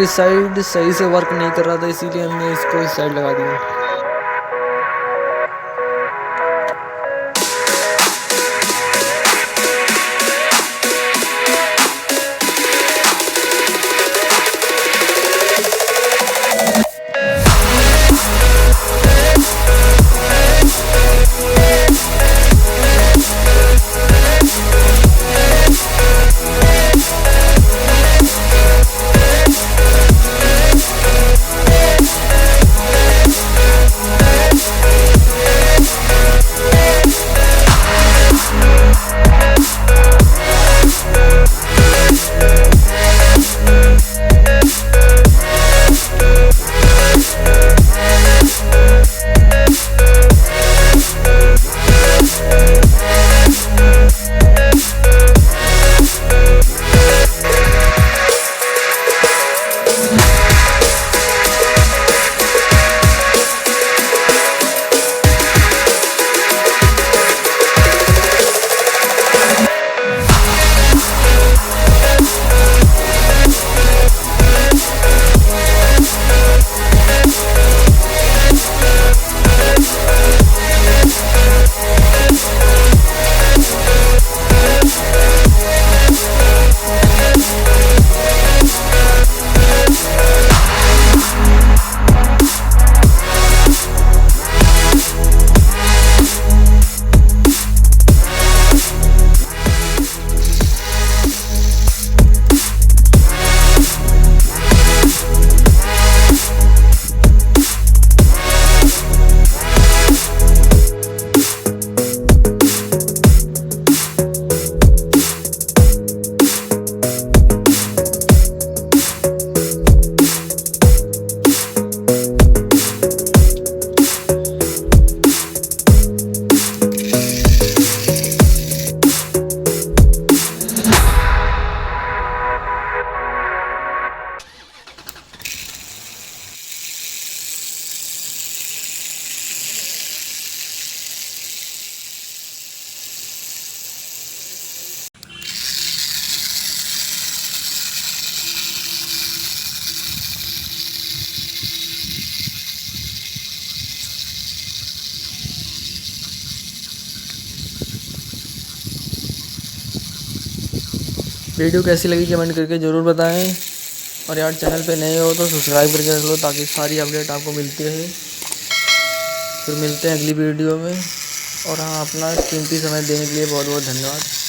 और इस साइड सही से वर्क नहीं कर रहा था, इसीलिए हमने इसको इस साइड लगा दिया। वीडियो कैसी लगी कमेंट करके ज़रूर बताएं, और यार चैनल पे नए हो तो सब्सक्राइब करके रख लो ताकि सारी अपडेट आपको मिलती रहे। फिर मिलते हैं अगली वीडियो में, और हाँ, अपना कीमती समय देने के लिए बहुत बहुत धन्यवाद।